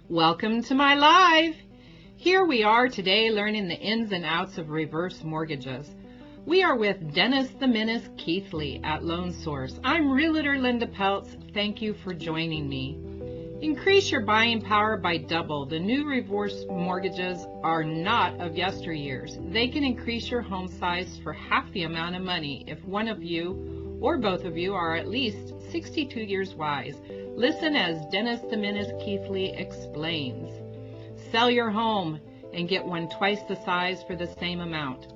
Welcome to my live. Here we are today learning the ins and outs of reverse mortgages. We are with Dennis the Menace Keithley at Loan Source. I'm Realtor Linda Peltz. Thank you for joining me. Increase your buying power by double. The new reverse mortgages are not of yesteryears. They can increase your home size for half the amount of money if one of you or both of you are at least 62 years wise. Listen as Dennis the Menace Keithley explains. Sell your home and get one twice the size for the same amount.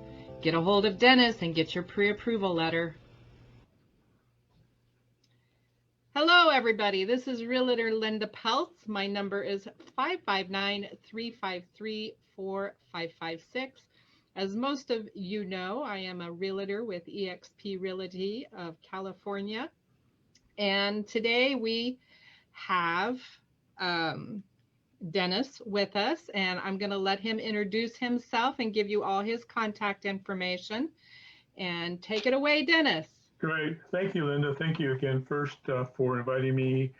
Get a hold of Dennis and get your pre-approval letter. Hello, everybody. This is Realtor Linda Peltz. My number is 559-353-4556. As most of you know, I am a realtor with eXp Realty of California. And today we have Dennis with us, and I'm going to let him introduce himself and give you all his contact information. And take it away, Dennis. Great. Thank you, Linda. Thank you again first for inviting me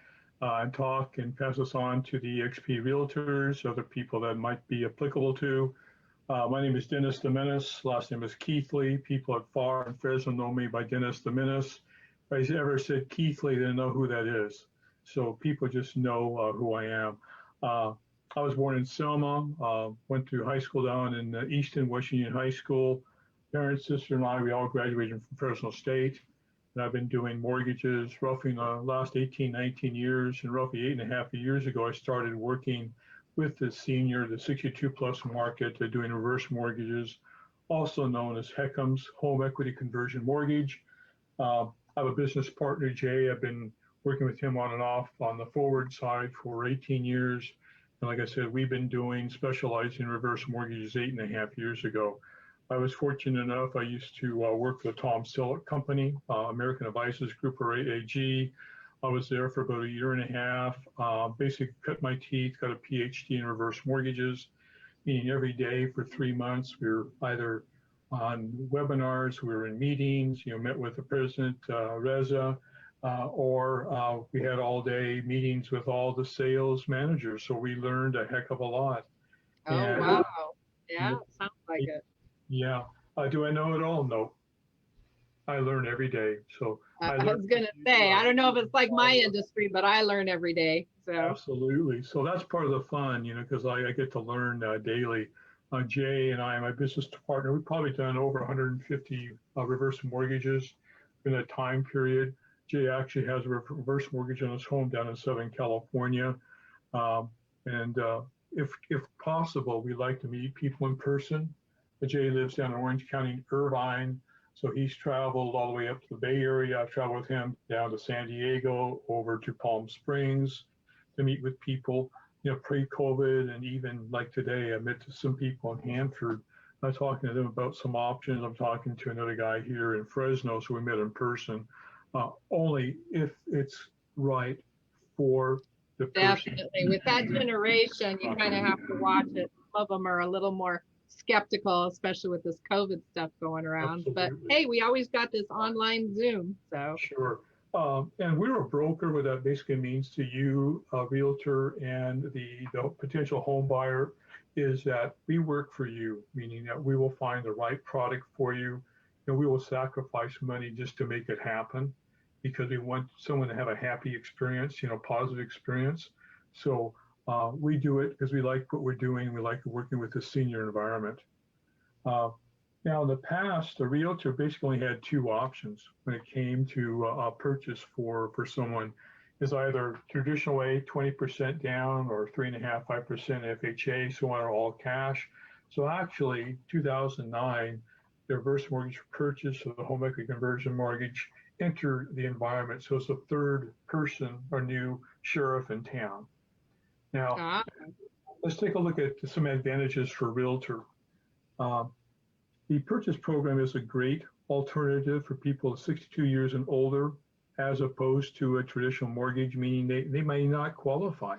and talk and pass this on to the eXp Realtors, other people that might be applicable to. My name is Dennis the Menace. Last name is Keithley. People at FAR and Fresno know me by Dennis the Menace. If I ever said Keithley, they know who that is. So people just know who I am. I was born in Selma, went to high school down in Easton, West Union High School. Parents, sister, and I, we all graduated from Fresno State. And I've been doing mortgages roughly in the last 18, 19 years. And roughly 8.5 years ago, I started working with the 62 plus market, doing reverse mortgages, also known as HECM's, Home Equity Conversion Mortgage. I have a business partner, Jay. I've been working with him on and off on the forward side for 18 years. And like I said, we've been specializing in reverse mortgages 8.5 years ago. I was fortunate enough, I used to work for the Tom Selleck Company, American Advisors Group, or AAG. I was there for about 1.5 years, basically cut my teeth, got a PhD in reverse mortgages, meaning every day for 3 months, we were either on webinars, we were in meetings, met with the president, Reza, or we had all day meetings with all the sales managers. So we learned a heck of a lot. Oh, and, wow. Yeah, sounds like it. Yeah. Do I know it all? No. I learn every day. So I was going to say, I don't know if it's like my industry, but I learn every day. So absolutely. So that's part of the fun, because I get to learn daily. Jay and I, my business partner, we've probably done over 150 reverse mortgages in that time period. Jay actually has a reverse mortgage on his home down in Southern California. If possible, we like to meet people in person. Jay lives down in Orange County, Irvine. So he's traveled all the way up to the Bay Area. I've traveled with him down to San Diego, over to Palm Springs to meet with people, pre-COVID. And even like today, I met some people in Hanford. I'm talking to them about some options. I'm talking to another guy here in Fresno. So we met in person, only if it's right for the person. Definitely. With that generation, you kind of have to watch it. Some of them are a little more skeptical, especially with this COVID stuff going around. Absolutely. But hey, we always got this online Zoom. So sure. And we're a broker. What that basically means to you, a realtor, and the potential home buyer, is that we work for you, meaning that we will find the right product for you, and we will sacrifice money just to make it happen, because we want someone to have a happy experience, positive experience. So we do it because we like what we're doing. We like working with the senior environment. Now, in the past, a realtor basically had two options when it came to a purchase for someone. Is either traditional way, 20% down, or 3.5%, 5% FHA, so on, or all cash. So actually, 2009, the reverse mortgage purchase of the home equity conversion mortgage entered the environment. So it's a third person or new sheriff in town. Now, let's take a look at some advantages for realtor. The purchase program is a great alternative for people 62 years and older, as opposed to a traditional mortgage, meaning they may not qualify.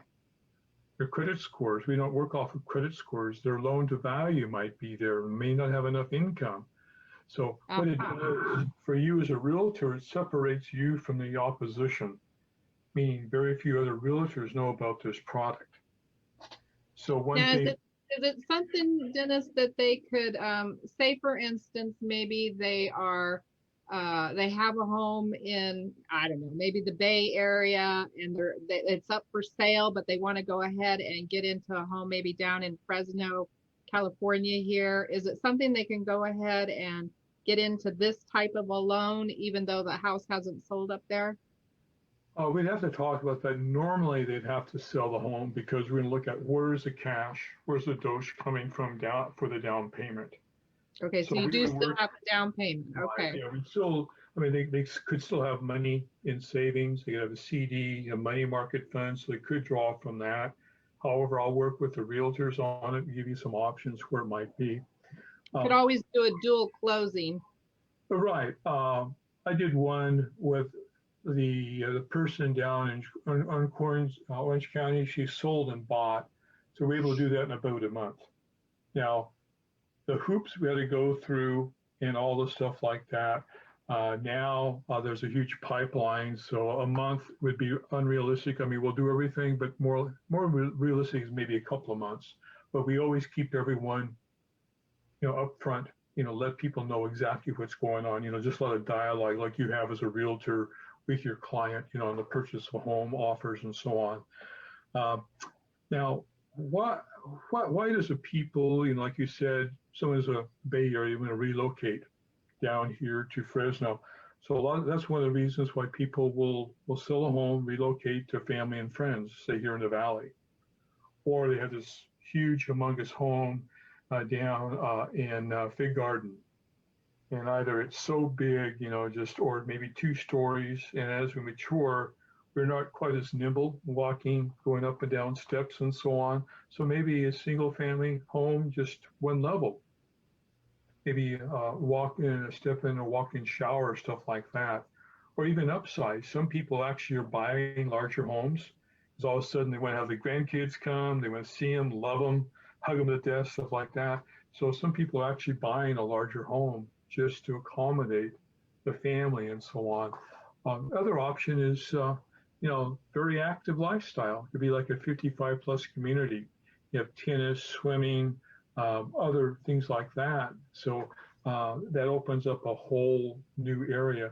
Their credit scores, we don't work off of credit scores. Their loan to value might be there, may not have enough income. So what it does for you as a realtor, it separates you from the opposition, meaning very few other realtors know about this product. So one Now, thing, is it something, Dennis, that they could say, for instance, maybe they have a home in, I don't know, maybe the Bay Area, and it's up for sale, but they want to go ahead and get into a home maybe down in Fresno, California here. Is it something they can go ahead and get into this type of a loan, even though the house hasn't sold up there? we'd have to talk about that. Normally, they'd have to sell the home because we're going to look at where's the cash, where's the dosh coming from down for the down payment. Okay, so So you we do would still work, have a down payment. right, Okay. yeah, we still, I mean, they could still have money in savings. They could have a CD, a money market fund, so they could draw from that. However, I'll work with the realtors on it and give you some options where it might be. You could Um, always do a dual closing. but right, I did one with the person down in Orange County. She sold and bought, so we're able to do that in about a month. Now, the hoops we had to go through and all the stuff like that. Now there's a huge pipeline, so a month would be unrealistic. I mean, we'll do everything, but more realistic is maybe a couple of months. But we always keep everyone, up front. Let people know exactly what's going on. Just a lot of dialogue like you have as a realtor with your client. On the purchase of a home offers and so on. Uh, Now, why does the people, like you said, someone's a Bay Area, want to relocate down here to Fresno? So that's one of the reasons why people will sell a home, relocate to family and friends, say here in the valley, or they have this huge, humongous home down in Fig Garden, and either it's so big, just or maybe 2 stories, and as we mature, we're not quite as nimble walking, going up and down steps and so on. So maybe a single family home, just one level, maybe walk in, a step in, a walk-in shower, stuff like that, or even upsize. Some people actually are buying larger homes because all of a sudden they want to have the grandkids come, they want to see them, love them, hug them to death, stuff like that. So some people are actually buying a larger home just to accommodate the family and so on. Other option is, very active lifestyle. It could be like a 55 plus community. You have tennis, swimming, other things like that. So that opens up a whole new area.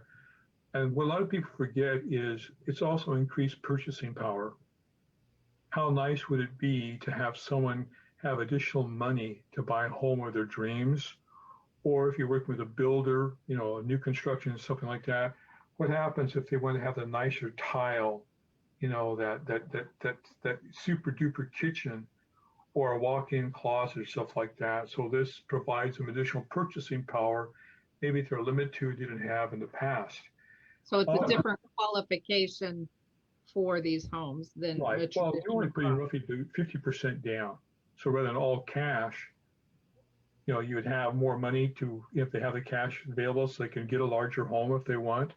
And what a lot of people forget is it's also increased purchasing power. How nice would it be to have someone have additional money to buy a home of their dreams? Or if you're working with a builder, a new construction, something like that, what happens if they want to have a nicer tile, that super duper kitchen or a walk-in closet or stuff like that? So this provides some additional purchasing power, maybe they're a limit to didn't have in the past. So it's a Uh, different qualification for these homes than right. a Well, you're only traditional putting home. roughly 50% down. So rather than all cash, you would have more money to, if they have the cash available, so they can get a larger home if they want,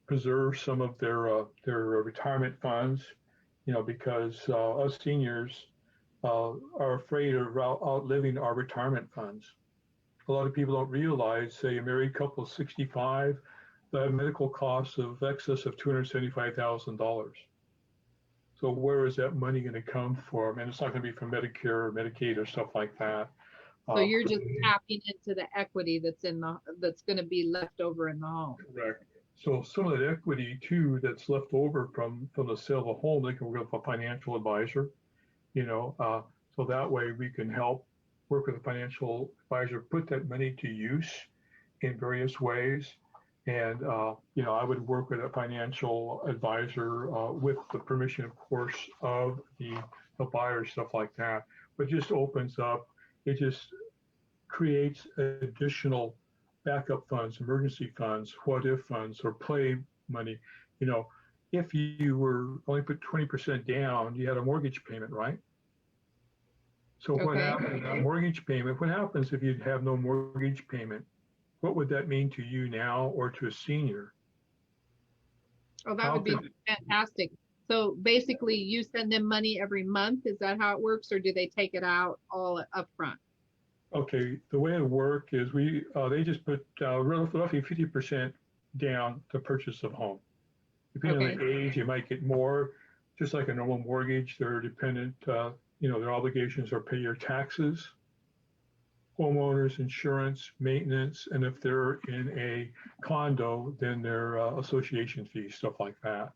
preserve some of their retirement funds, because us seniors are afraid of outliving our retirement funds. A lot of people don't realize, say, a married couple of 65, they have medical costs of excess of $275,000. So where is that money going to come from? And it's not going to be from Medicare or Medicaid or stuff like that. So Uh, you're just tapping into the equity that's going to be left over in the home. Correct. So some of that equity too that's left over from the sale of a home, they can work with a financial advisor, so that way we can help work with a financial advisor, put that money to use in various ways. And, I would work with a financial advisor with the permission, of course, of the buyer, stuff like that. But just opens up, it just creates additional backup funds, emergency funds, what if funds, or play money. You know, if you were only put 20% down, you had a mortgage payment, right? So what Okay. happens, that mortgage payment, what happens if you have no mortgage payment? What would that mean to you now or to a senior? Oh, that How would be could, fantastic. So basically, you send them money every month. Is that how it works, or do they take it out all up front? okay, the way it worked is they just put roughly 50% down to purchase of home. Depending on Okay. the age, you might get more, just like a normal mortgage. They're dependent, their obligations are pay your taxes, homeowners insurance, maintenance, and if they're in a condo, then their association fees, stuff like that.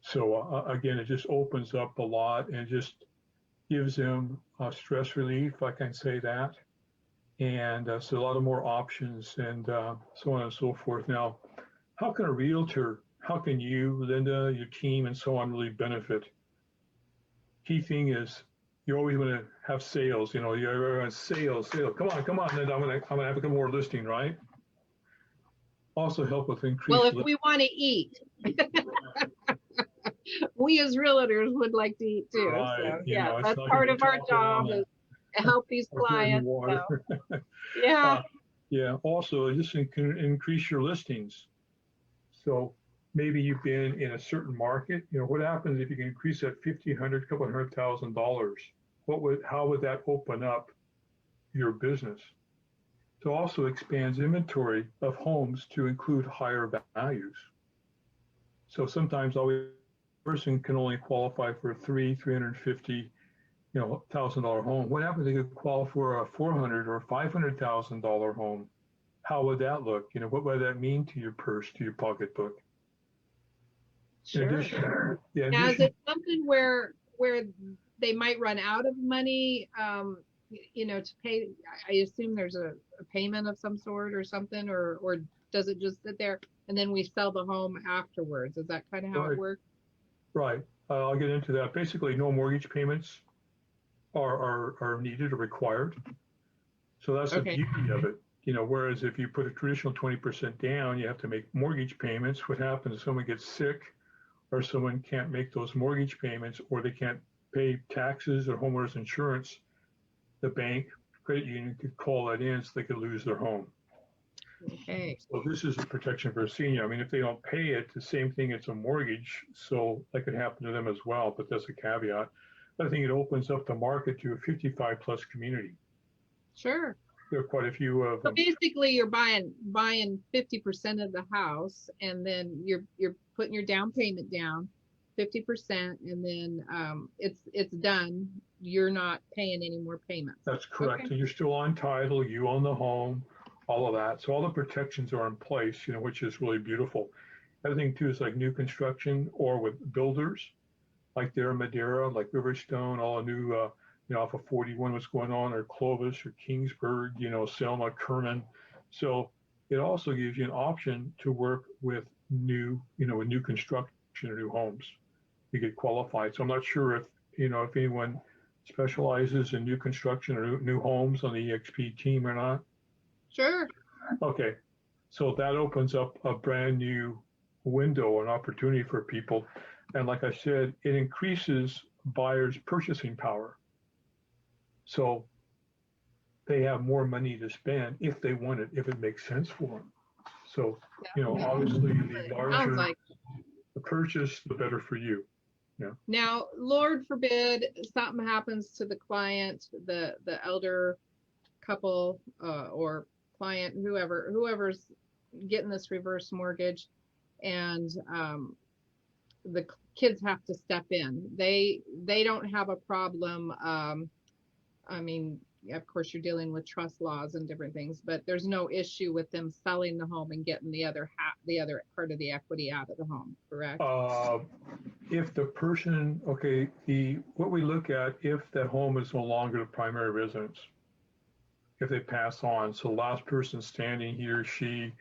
So again, it just opens up a lot and just gives them stress relief, if I can say that. And so a lot of more options and so on and so forth. Now, how can a realtor, how can you, Linda, your team, and so on really benefit? Key thing is you always want to have sales. You're on sales. Come on, Linda. I'm gonna have a couple more listing, right? Also help with increased. Well, if we want to eat, we as realtors would like to eat too. Right. So yeah, that's part of our job is to help these clients. So, yeah. Yeah. Also, just increase your listings. So maybe you've been in a certain market. What happens if you can increase that $1,500, couple $100,000? How would that open up your business? It also expands inventory of homes to include higher values. So sometimes always person can only qualify for a $350,000 home. What happens if you qualify for a $400,000 or $500,000 home? How would that look? What would that mean to your purse, to your pocketbook? Sure. Now, is it something where they might run out of money, to pay? I assume there's a payment of some sort or something, or does it just sit there and then we sell the home afterwards? Is that kind of how it works? Right. I'll get into that. Basically, no mortgage payments are needed or required. So that's the beauty of it. Whereas if you put a traditional 20% down, you have to make mortgage payments. What happens if someone gets sick or someone can't make those mortgage payments or they can't pay taxes or homeowners insurance? The bank, credit union could call that in so they could lose their home. Okay. So this is a protection for a senior. I mean, if they don't pay it, the same thing, it's a mortgage. So that could happen to them as well, but that's a caveat. I think it opens up the market to a 55 plus community. Sure. There are quite a few of them. So basically you're buying 50% of the house and then you're putting your down payment down 50% and then it's done. You're not paying any more payments. That's correct. And you're still on title, you own the home, all of that. So all the protections are in place, which is really beautiful. Other thing too is like new construction or with builders, like there in Madera, like Riverstone, all the new off of 41, what's going on, or Clovis or Kingsburg, Selma, Kerman. So it also gives you an option to work with new construction or new homes. You get qualified. So I'm not sure if anyone specializes in new construction or new homes on the EXP team or not. Sure. Okay. So that opens up a brand new window, an opportunity for people. And like I said, it increases buyers' purchasing power. So they have more money to spend if they want it, if it makes sense for them. So, obviously the larger the purchase, the better for you. Yeah. Now, Lord forbid something happens to the client, the elder couple or client, whoever's getting this reverse mortgage, and the kids have to step in. They don't have a problem. I mean, of course, you're dealing with trust laws and different things, but there's no issue with them selling the home and getting the other part of the equity out of the home, correct? If the person, what we look at, if that home is no longer the primary residence, if they pass on, so last person standing, he or she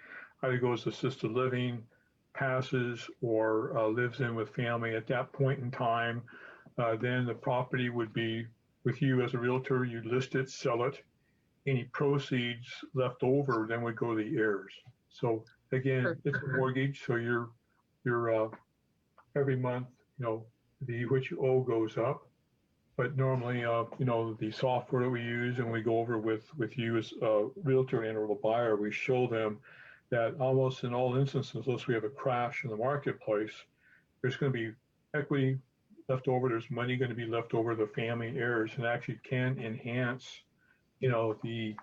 either goes to assisted living, passes, or lives in with family at that point in time, then the property would be with you as a realtor. You list it, sell it. Any proceeds left over then would go to the heirs. So again, it's a mortgage, so you're every month, what you owe goes up. But normally, the software that we use and we go over with you as a realtor and or the buyer, we show them that almost in all instances, unless we have a crash in the marketplace, there's going to be equity left over. There's money going to be left over the family heirs, and actually can enhance, the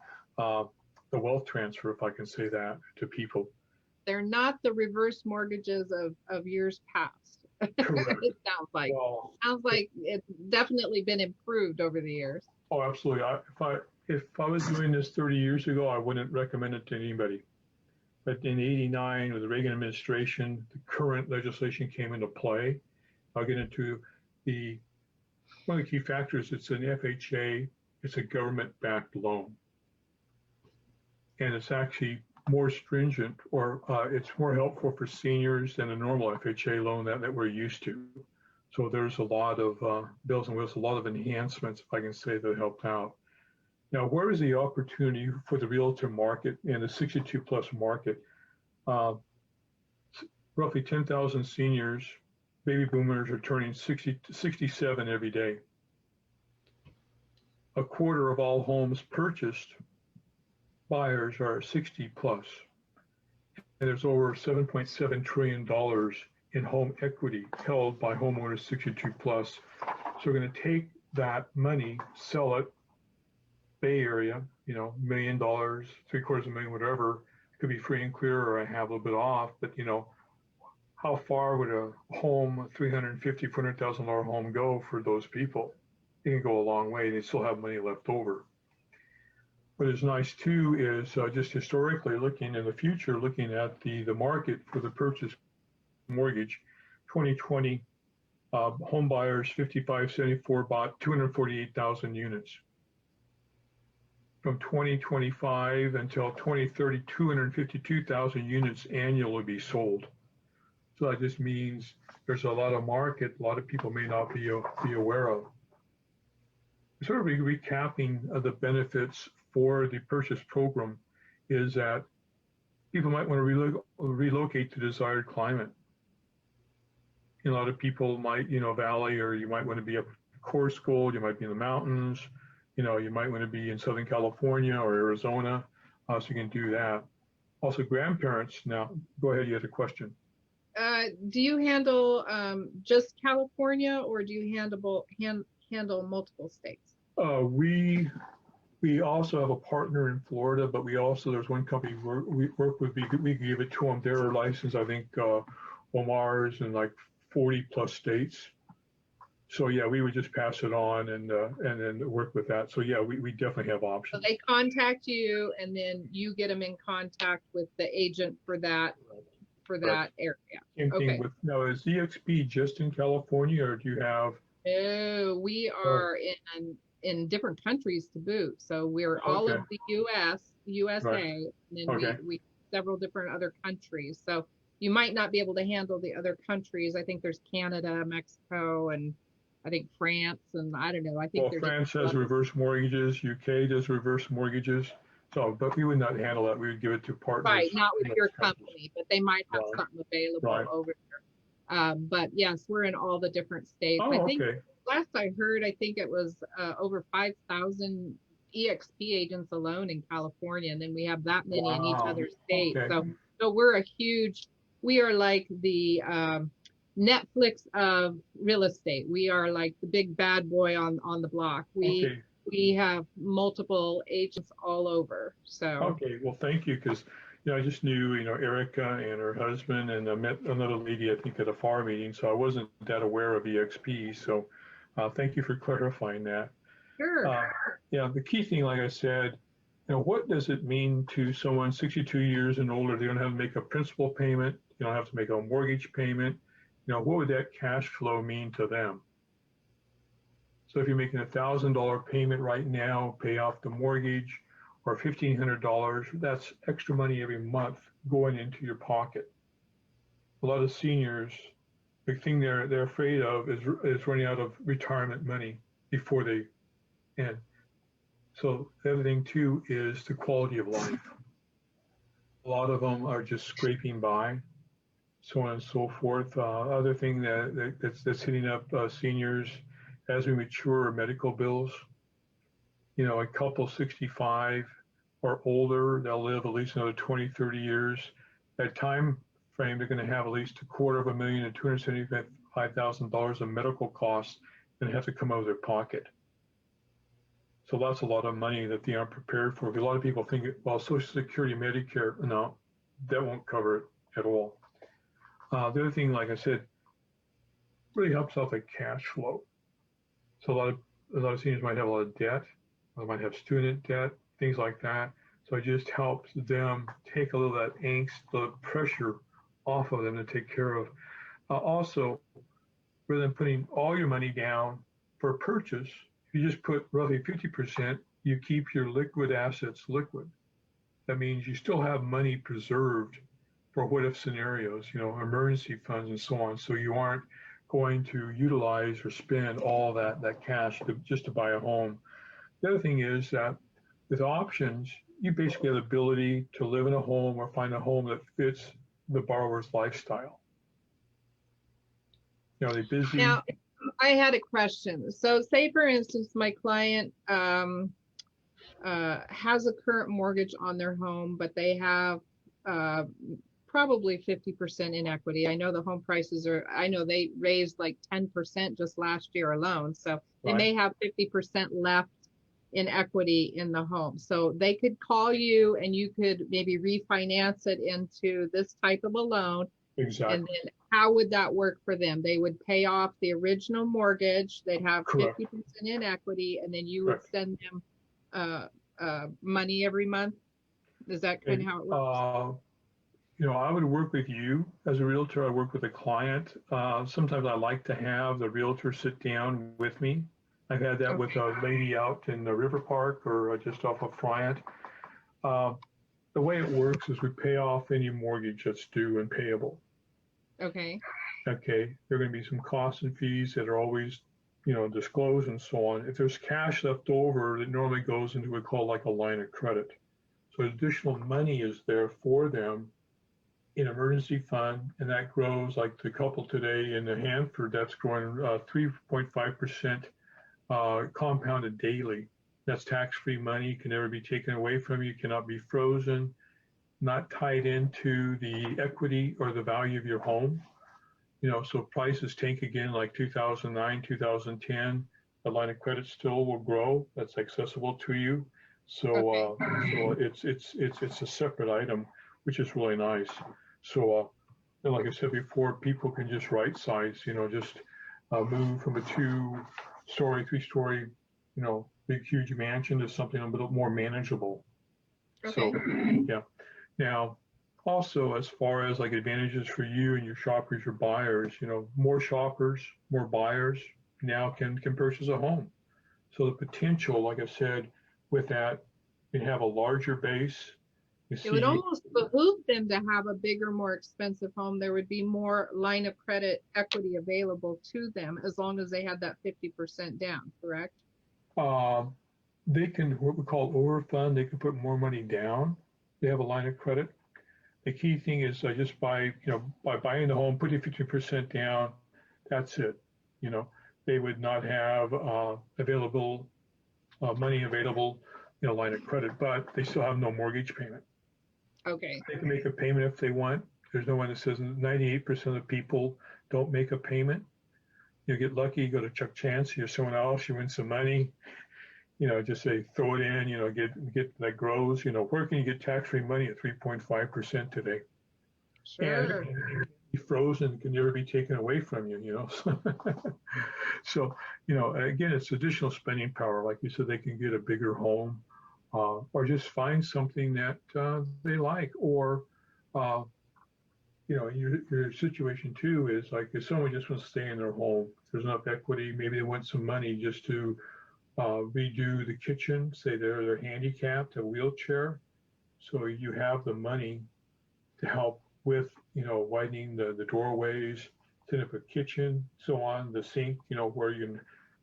wealth transfer, if I can say that, to people. They're not the reverse mortgages of years past. Correct. It sounds like. Well, Sounds like it's definitely been improved over the years. oh, absolutely. If I was doing this 30 years ago, I wouldn't recommend it to anybody. But in '89, with the Reagan administration, the current legislation came into play. I'll get into the one of the key factors. It's an FHA. It's a government-backed loan, and it's actually more stringent, or it's more helpful for seniors than a normal FHA loan that we're used to. So there's a lot of bells and whistles, a lot of enhancements, if I can say, that helped out. Now, where is the opportunity for the realtor market and the 62 plus market? Uh, Roughly 10,000 seniors, baby boomers, are turning 60 to 67 every day. A quarter of all homes purchased buyers are 60 plus. And there's over $7.7 trillion in home equity held by homeowners 62 plus. So we're going to take that money, sell it, Bay Area, $1 million, three-quarters of a million, whatever. It could be free and clear, or I have a little bit off, but how far would a home, $350,000, $400,000 home go for those people? It can go a long way. They still have money left over. What is nice too is just historically looking in the future, looking at the market for the purchase mortgage. 2020, home buyers 5574 bought 248,000 units. From 2025 until 2030, 252,000 units annually will be sold. So that just means there's a lot of market, a lot of people may not be aware of. Sort of recapping of the benefits for the purchase program is that people might want to relocate to desired climate. A lot of people might, valley, or you might want to be up core school, you might be in the mountains, you might want to be in Southern California or Arizona, so you can do that. Also, grandparents, now, go ahead, you had a question. Do you handle just California, or do you handle multiple states? We also have a partner in Florida, but there's one company we work with. We give it to them. They're licensed, I think, homeowners in like 40 plus states. So yeah, we would just pass it on and then work with that. So yeah, we definitely have options. So they contact you, and then you get them in contact with the agent for that area. Same thing with now. Is EXP just in California, or do you have? No, we are in different countries to boot. So we're all of the USA, right. And then we several different other countries. So you might not be able to handle the other countries. I think there's Canada, Mexico, and I think France, and I don't know. I think France has reverse mortgages. UK does reverse mortgages. So, but we would not handle that. We would give it to partners. Right, not with your company, but they might have something available over there. But yes, we're in all the different states. Oh, I think last I heard, I think it was over 5,000 EXP agents alone in California, and then we have that many in each other state. So we are like the Netflix of real estate. We are like the big bad boy on the block. We have multiple agents all over. So well, thank you, because I just knew Erica and her husband, and I met another lady I think at a FAR meeting, so I wasn't that aware of EXP. So thank you for clarifying that. Sure. The key thing, like I said, what does it mean to someone 62 years and older? They don't have to make a principal payment. You don't have to make a mortgage payment. What would that cash flow mean to them? So if you're making $1,000 payment right now, pay off the mortgage, or $1,500, that's extra money every month going into your pocket. A lot of seniors, the thing they're afraid of is running out of retirement money before they end. So the other thing too is the quality of life. A lot of them are just scraping by, so on and so forth. Other thing that's hitting up seniors as we mature, medical bills. A couple 65 or older, they'll live at least another 20, 30 years. That time frame, they're going to have at least $250,000 to $275,000 of medical costs and have to come out of their pocket. So that's a lot of money that they aren't prepared for. A lot of people think, well, Social Security, Medicare, no, that won't cover it at all. The other thing, like I said, really helps out the cash flow. So a lot of seniors might have a lot of debt, or might have student debt, things like that. So it just helps them take a little of that angst, the pressure off of them to take care of. Also, rather than putting all your money down for a purchase, if you just put roughly 50%, you keep your liquid assets liquid. That means you still have money preserved for what if scenarios, emergency funds and so on. So you aren't going to utilize or spend all that cash just to buy a home. The other thing is that with options, you basically have the ability to live in a home or find a home that fits the borrower's lifestyle. Are they busy? Now, I had a question. So say, for instance, my client has a current mortgage on their home, but they have probably 50% in equity. I know the home prices I know they raised like 10% just last year alone. So they may have 50% left in equity in the home. So they could call you and you could maybe refinance it into this type of a loan. Exactly. And then how would that work for them? They would pay off the original mortgage. They'd have 50% in equity, and then you would send them money every month. Is that kind of how it works? I would work with you as a realtor. I work with a client. Sometimes I like to have the realtor sit down with me. I've had that with a lady out in the River Park or just off of Bryant. The way it works is we pay off any mortgage that's due and payable. Okay. There are going to be some costs and fees that are always, disclosed and so on. If there's cash left over, it normally goes into what we call like a line of credit. So additional money is there for them in emergency fund, and that grows like the couple today in the Hanford, that's growing 3.5% compounded daily. That's tax-free money, can never be taken away from you, cannot be frozen, not tied into the equity or the value of your home. So prices tank again like 2009, 2010, the line of credit still will grow. That's accessible to you. So it's a separate item, which is really nice. So like I said before, people can just right size, just move from a 2-story, 3-story, big huge mansion to something a little more manageable. So yeah. Now, also as far as like advantages for you and your shoppers or buyers, more shoppers, more buyers now can purchase a home. So the potential, like I said, with that, you have a larger base. It would almost behoove them to have a bigger, more expensive home. There would be more line of credit equity available to them as long as they had that 50% down, correct? They can, what we call overfund, they can put more money down. They have a line of credit. The key thing is just by buying the home, putting 50% down, that's it. They would not have available money available, line of credit, but they still have no mortgage payment. Okay. They can make a payment if they want. There's no one that says 98% of people don't make a payment. You get lucky, you go to Chuck Chance, you're someone else, you win some money. Just say throw it in, get that grows. Where can you get tax-free money at 3.5% today? Sure. And be frozen, can never be taken away from you. So, again, it's additional spending power. Like you said, they can get a bigger home, or just find something that they like, or your situation too is like if someone just wants to stay in their home, there's enough equity, maybe they want some money just to redo the kitchen, say they're handicapped, a wheelchair. So you have the money to help with, widening the doorways, setting up a kitchen, so on, the sink, where you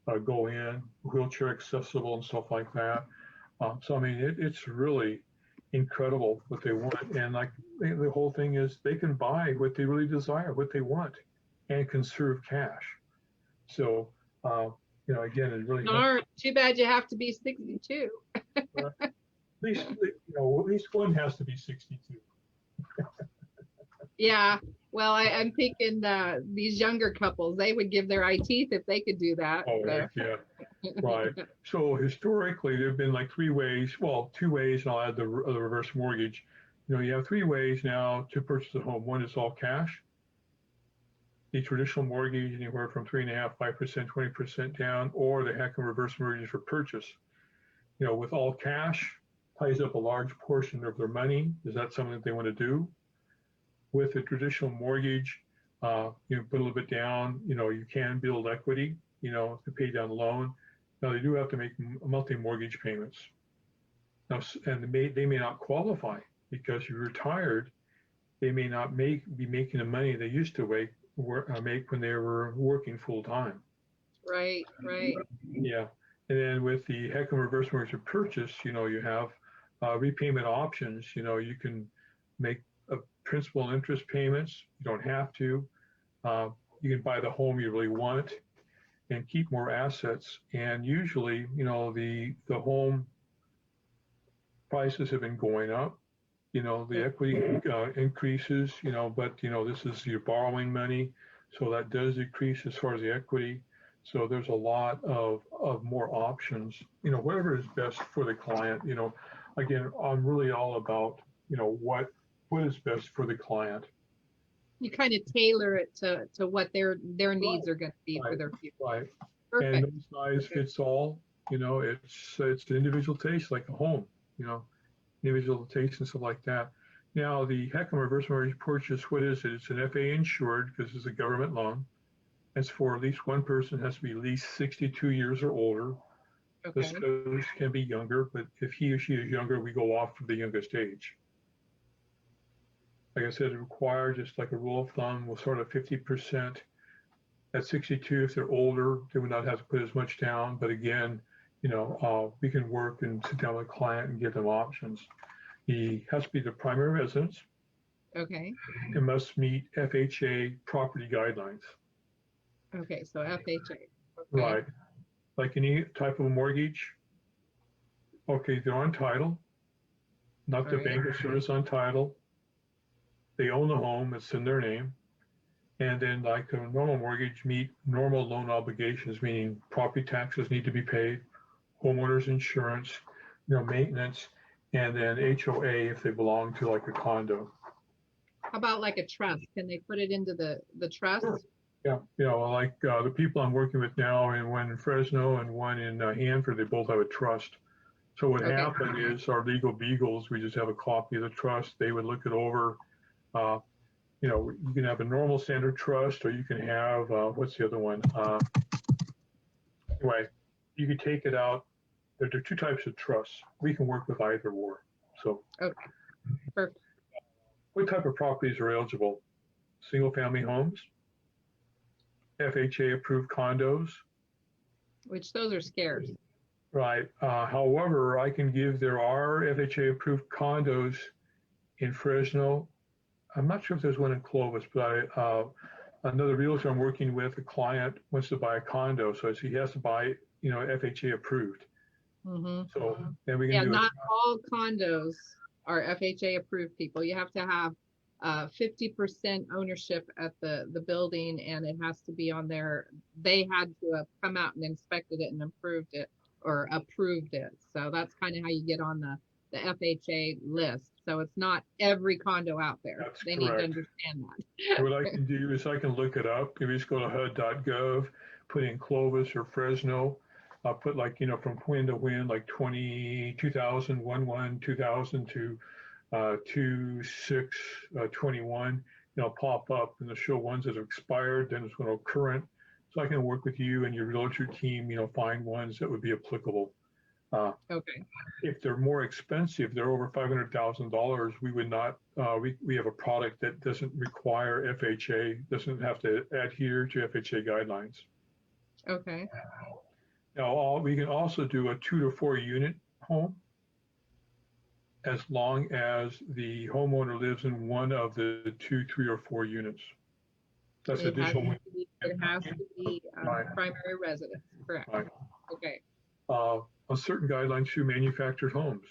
can go in, wheelchair accessible and stuff like that. So, I mean, it's really incredible what they want. And like the whole thing is they can buy what they really desire, what they want, and conserve cash. So, again, it really. Too bad you have to be 62. At least one has to be 62. Yeah. Well, I'm thinking these younger couples, they would give their eye teeth if they could do that. Oh, so. Yeah. Right. So historically, there have been like 3 ways, well, 2 ways, and I'll add the reverse mortgage. You have 3 ways now to purchase a home. One is all cash. the traditional mortgage anywhere from 3.5%, 5%, 20% down, or the HECM reverse mortgage for purchase. With all cash, ties up a large portion of their money. Is that something that they want to do? With a traditional mortgage, put a little bit down, you can build equity, to pay down the loan. Now they do have to make monthly mortgage payments. Now, and they may not qualify because you're retired. They may not be making the money they used to make when they were working full time. Right. Yeah. And then with the HECM reverse mortgage for purchase, you have repayment options. You can make principal and interest payments. You don't have to. You can buy the home you really want and keep more assets. And usually, the home prices have been going up. The equity increases, but this is your borrowing money, so that does decrease as far as the equity. So there's a lot of more options, whatever is best for the client. Again, I'm really all about, what is best for the client. You kind of tailor it to what their needs are going to be for their future. Right. Perfect. And no size fits all. It's an individual taste, like a home. Individual taste and stuff like that. Now, the HECM reverse mortgage purchase, what is it? It's an FA insured because it's a government loan. It's for at least one person, has to be at least 62 years or older. Okay. The spouse can be younger, but if he or she is younger, we go off of the youngest age. Like I said, it requires, just like a rule of thumb, we'll sort of 50%. At 62, if they're older, they would not have to put as much down. But again, we can work and sit down with a client and give them options. He has to be the primary residence. Okay. It must meet FHA property guidelines. Okay, so FHA. Okay. Right. Like any type of a mortgage. Okay, they're on title. Not the bank or service on title. They own the home, it's in their name. And then like a normal mortgage, meet normal loan obligations, meaning property taxes need to be paid, homeowners insurance, maintenance, and then HOA if they belong to like a condo. How about like a trust? Can they put it into the trust? Sure. Yeah, like the people I'm working with now, and one in Fresno and one in Hanford, they both have a trust. So what happened is our legal beagles, we just have a copy of the trust. They would look it over. You can have a normal standard trust, or you can have, what's the other one? Anyway, you can take it out. There are two types of trusts. We can work with either or. So, okay, perfect. What type of properties are eligible? Single family homes, FHA approved condos. Which those are scarce. Right. However, there are FHA approved condos in Fresno. I'm not sure if there's one in Clovis, but another realtor I'm working with, a client wants to buy a condo, so he has to buy, FHA approved. Mm-hmm. So then we can do not all condos are FHA approved, people. You have to have 50% ownership at the building, and it has to be on there. They had to have come out and inspected it and approved it. So that's kind of how you get on the FHA list. So it's not every condo out there. That's they correct. Need to understand that. What I can do is I can look it up. If you just go to HUD.gov, put in Clovis or Fresno, I'll put from when to when, like 2000, 2000 to 21, pop up and they'll show ones that have expired, then it's going to current. So I can work with you and your realtor team, find ones that would be applicable. Okay. If they're more expensive, they're over $500,000, we would not, we have a product that doesn't require FHA, doesn't have to adhere to FHA guidelines. Okay. Now, we can also do a 2 to 4 unit home as long as the homeowner lives in one of the 2, 3, or 4 units. That's additional. It has to be primary residence, correct? Right. Okay. On certain guidelines to manufactured homes.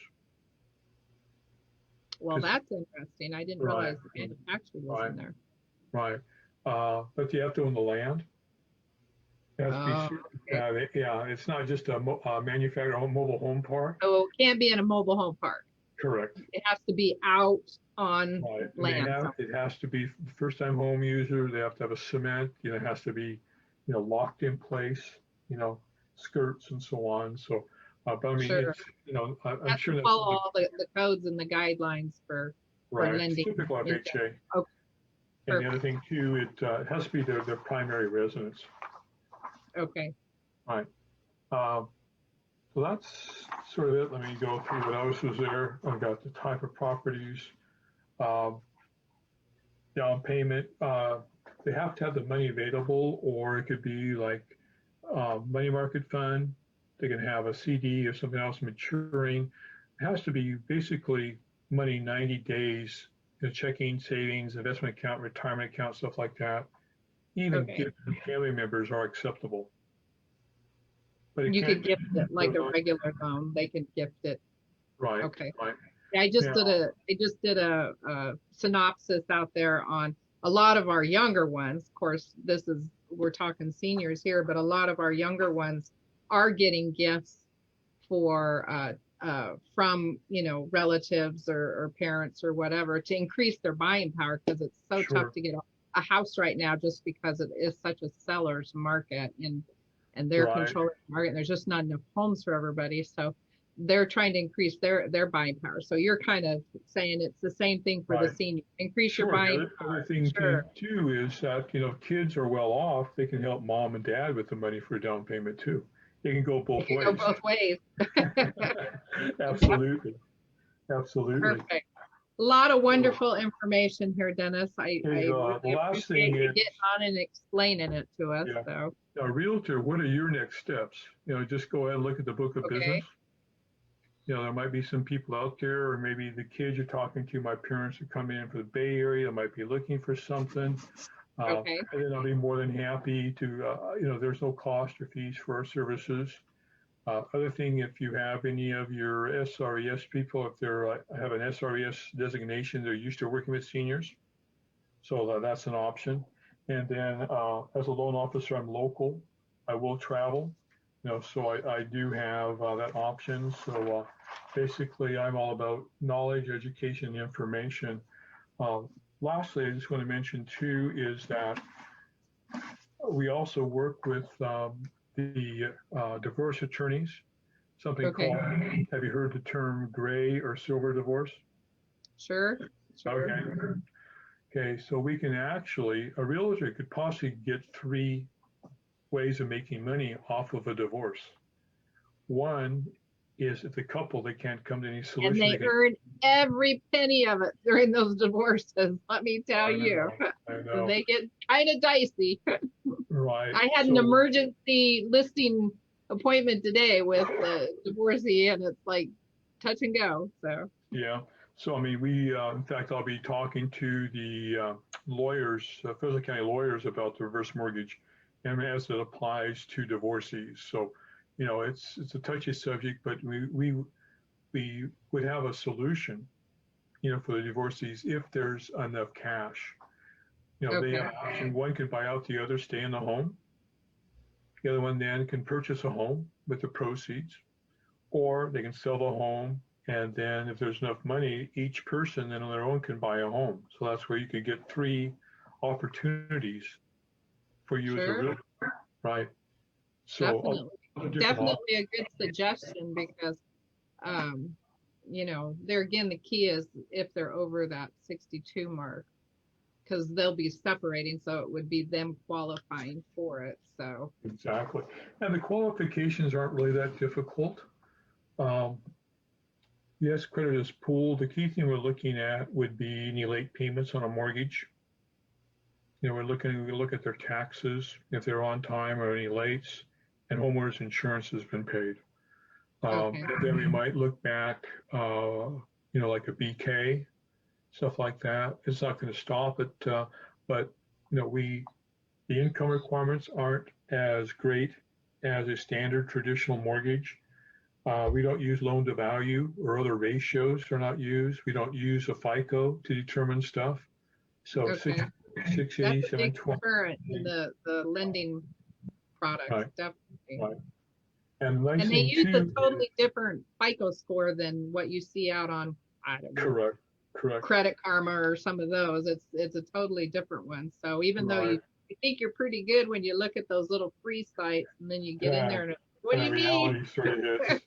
Well, that's interesting. I didn't realize the manufactured was in there. Right. But you have to own the land. It has to be, okay. It's not just a manufactured home, mobile home park. Oh, it can't be in a mobile home park. Correct. It has to be out on Right. And land. it has to be first-time home user. They have to have a cement. It has to be, locked in place. Skirts and so on. So, but I mean, Sure. it's I'm Has to sure that's follow all the codes and the guidelines for right. It's lending. typical FHA. Okay, And the perfect. other thing too, it has to be their primary residence. Okay. Right. Um, so that's sort of it. Let me go through what else was there. I've got the type of properties, um, down payment. They have to have the money available, or it could be like money market fund. They can have a CD or something else maturing. It has to be basically money 90 days, checking, savings, investment account, retirement account, stuff like that. Even Okay. gifts from family members are acceptable. But it You could can't gift it like a right, regular loan. They could gift it. right. Okay. Yeah, I just did a synopsis out there on a lot of our younger ones. Of course, we're talking seniors here, but a lot of our younger ones are getting gifts for from relatives or parents or whatever to increase their buying power, because it's so tough Sure. to get a house right now, just because it is such a seller's market, and they're Right. controlling the market, and there's just not enough homes for everybody. So they're trying to increase their buying power. So you're kind of saying it's the same thing for the Right. senior. Increase your Sure. The buying other power. thing Sure. too is that, kids are well off. They can help mom and dad with the money for a down payment too. It can go It both can go ways. both ways. Absolutely. Absolutely. Perfect. A lot of wonderful information here, Dennis. I The really last appreciate thing you is, getting on and explaining it to us. yeah, So, a realtor, what are your next steps? Just go ahead and look at the book of business. okay, There might be some people out there, or maybe the kids you're talking to, my parents are coming in for the Bay Area, might be looking for something. okay, And then I'll be more than happy to, there's no cost or fees for our services. Other thing, if you have any of your SRES people, if they're have an SRES designation, they're used to working with seniors. So that's an option. And then as a loan officer, I'm local. I will travel. So I do have that option. So basically, I'm all about knowledge, education, and information. Lastly, I just want to mention too is that we also work with the divorce attorneys, something okay. called, have you heard the term gray or silver divorce? Sure, sure. Okay. Okay, so we can actually, a realtor could possibly get 3 ways of making money off of a divorce. One is if the couple, they can't come to any And solution. they earn every penny of it during those divorces. Let me tell you, I know. they get kind of dicey. Right. I had an emergency listing appointment today with the divorcee, and it's like touch and go. So yeah. So, I mean, in fact, I'll be talking to the lawyers, Fresno County lawyers about the reverse mortgage and as it applies to divorcees. So, it's a touchy subject, but we would have a solution, for the divorcees if there's enough cash. They have option one can buy out the other, stay in the home. The other one then can purchase a home with the proceeds, or they can sell the home. And then if there's enough money, each person then on their own can buy a home. So that's where you could get 3 opportunities for you as a realtor, right? So definitely a good suggestion, because there again, the key is if they're over that 62 mark, because they'll be separating, so it would be them qualifying for it. So exactly. And the qualifications aren't really that difficult. Yes, credit is pooled. The key thing we're looking at would be any late payments on a mortgage. We look at their taxes, if they're on time or any lates, and homeowners insurance has been paid. Then we might look back, like a BK, stuff like that. It's not going to stop it, but the income requirements aren't as great as a standard traditional mortgage. We don't use loan to value, or other ratios are not used. We don't use a FICO to determine stuff. So 680, that's a big concern in the lending products, right, definitely. right. And they use a totally different FICO score than what you see out on I don't know, Correct. Correct. Credit Karma or some of those. It's a totally different one. So even though Right. you think you're pretty good when you look at those little free sites, and then you get in Yeah. there and what do And you the mean? reality sort of hits.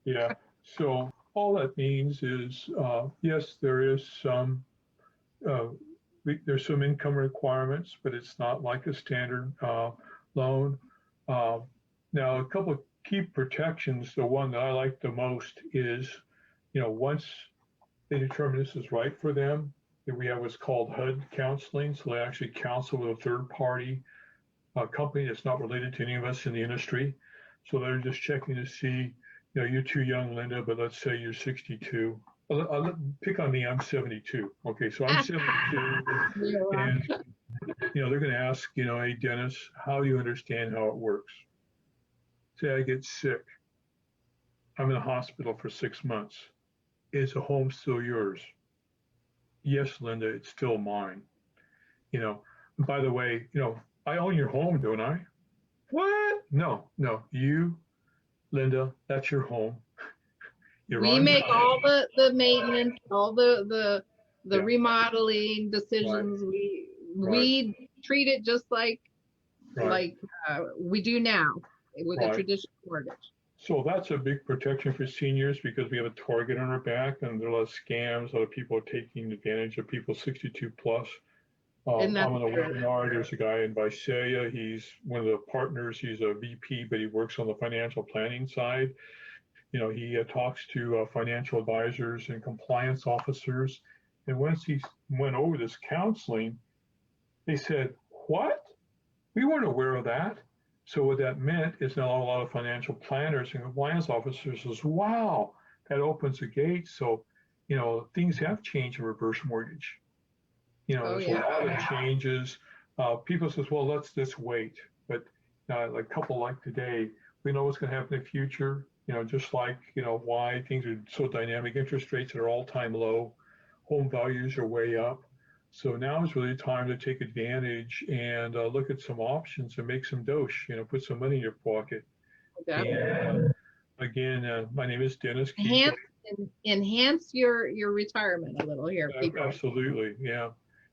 Yeah. So all that means is, yes, there is some, uh, there's some income requirements, but it's not like a standard loan. Uh, Now, a couple of key protections. The one that I like the most is, once they determine this is right for them, that we have what's called HUD counseling. So they actually counsel with a third party company that's not related to any of us in the industry. So they're just checking to see, you're too young, Linda, but let's say you're 62. Pick on me, I'm 72. Okay, so I'm 72, Yeah. and they're going to ask, hey, Dennis, how do you understand how it works? Say I get sick, I'm in the hospital for 6 months. Is the home still yours? Yes, Linda, it's still mine. You know, by the way, I own your home, don't I? What? No, no, you, Linda, that's your home. You're We on make time. all the maintenance, all the Yeah, remodeling right, decisions. right, We treat it just right, like we do now with a right. traditional mortgage. So that's a big protection for seniors because we have a target on our back, and there are a lot of scams. A lot of people are taking advantage of people 62 plus. Isn't that I'm on a true? webinar. There's a guy in Visalia. He's one of the partners. He's a VP, but he works on the financial planning side. He talks to financial advisors and compliance officers. And once he went over this counseling, they said, "What? We weren't aware of that." So what that meant is now a lot of financial planners and compliance officers says, "Wow, that opens the gate." So, things have changed in reverse mortgage. Oh There's a yeah. lot of changes. People says, "Well, let's just wait." But like a couple like today, we know what's going to happen in the future. Just like why things are so dynamic. Interest rates are all-time low. Home values are way up. So now is really time to take advantage and look at some options and make some dosh. Put some money in your pocket. And again, my name is Dennis Keith. Enhance enhance your retirement a little here, people. Absolutely, yeah.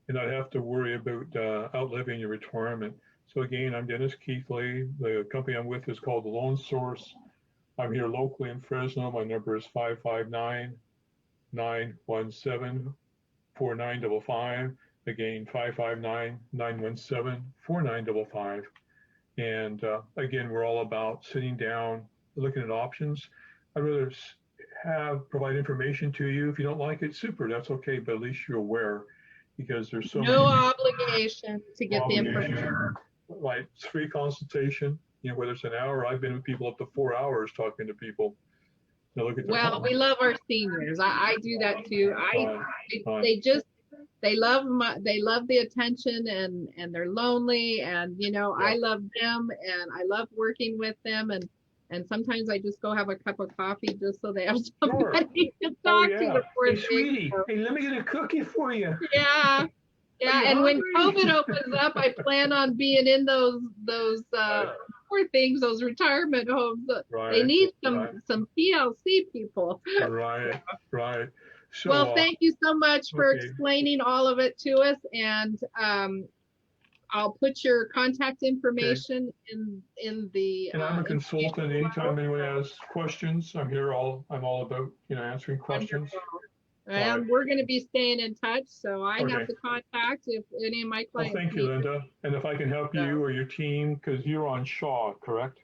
And not have to worry about outliving your retirement. So again, I'm Dennis Keithley. The company I'm with is called the Loan Source. I'm here locally in Fresno. My number is 559-917-4955. Again, 559-917-4955. And again, we're all about sitting down, looking at options. I'd rather provide information to you. If you don't like it, super, that's okay, but at least you're aware because there's so No many obligation to get the information. Right, it's free consultation. Whether it's an hour, I've been with people up to 4 hours talking to people. Look at Well, we love our seniors. I do that too. They love the attention and they're lonely and I love them and I love working with them and sometimes I just go have a cup of coffee just so they have somebody to talk to before hey, sweetie, hey, let me get a cookie for you. Yeah. Yeah, and when COVID opens up, I plan on being in those poor things, those retirement homes. They need some PLC people. Right, right. So, well, thank you so much for explaining all of it to us, and I'll put your contact information in the. And I'm a consultant. Anytime anyone has questions, I'm all about answering questions. Wonderful. And we're going to be staying in touch, so I have the contact if any of my clients. Well, thank you, Linda. And if I can help you or your team, because you're on Shaw, correct?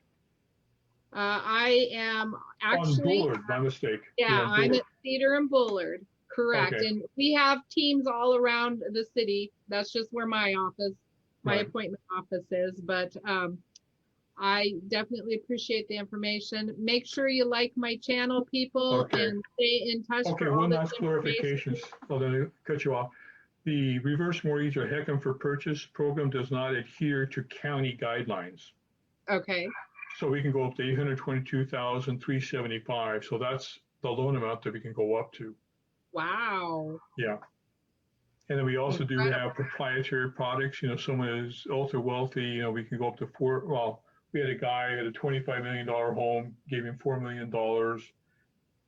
I am actually on Bullard. My mistake. Yeah, I'm at Cedar and Bullard, correct. Okay. And we have teams all around the city. That's just where my appointment office is. But I definitely appreciate the information. Make sure you like my channel, people, and stay in touch. Okay, one last clarification. I'll then cut you off. The reverse mortgage or HECM for purchase program does not adhere to county guidelines. Okay. So we can go up to $822,375. So that's the loan amount that we can go up to. Wow. Yeah. And then we also do have proprietary products. Someone is ultra wealthy, we can go up to we had a guy at a $25 million home, gave him $4 million.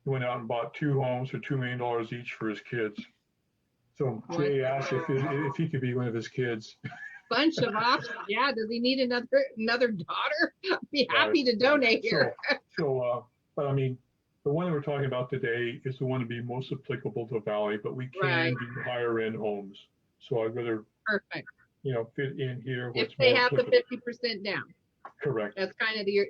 he went out and bought 2 homes for $2 million each for his kids. So Jay asked if he could be one of his kids. Bunch of options. Yeah. Does he need another daughter? I'd be happy to donate here. But I mean, the one that we're talking about today is the one to be most applicable to Valley, but we can do higher end homes. So I'd rather, perfect, fit in here. If they have the 50% down. Correct. That's kind of your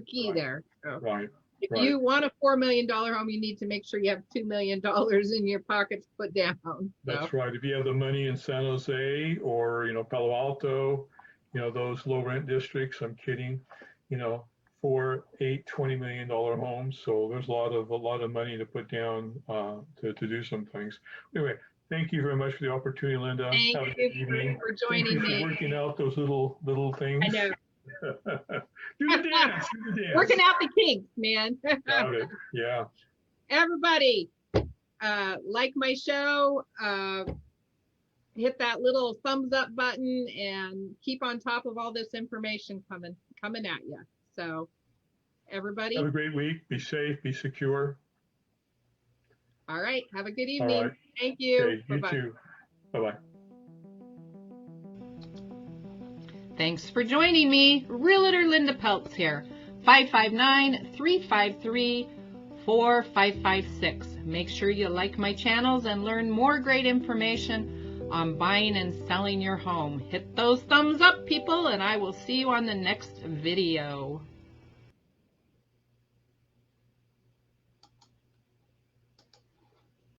key there. So Right. If you want a $4 million home, you need to make sure you have $2 million in your pocket to put down. That's right. If you have the money in San Jose or, Palo Alto, those low rent districts, I'm kidding, 4, 8, $20 million homes. So there's a lot of money to put down to do some things. Anyway, thank you very much for the opportunity, Linda. Thank you for joining me. For working out those little things. I know. Do the dance. Working out the kinks, man. Got it. Yeah. Everybody, like my show, hit that little thumbs up button, and keep on top of all this information coming at you. So, everybody, have a great week. Be safe. Be secure. All right. Have a good evening. Right. Thank you. Okay, you Bye-bye. too. Bye-bye. Thanks for joining me. Realtor Linda Peltz here. 559-353-4556. Make sure you like my channels and learn more great information on buying and selling your home. Hit those thumbs up, people, and I will see you on the next video.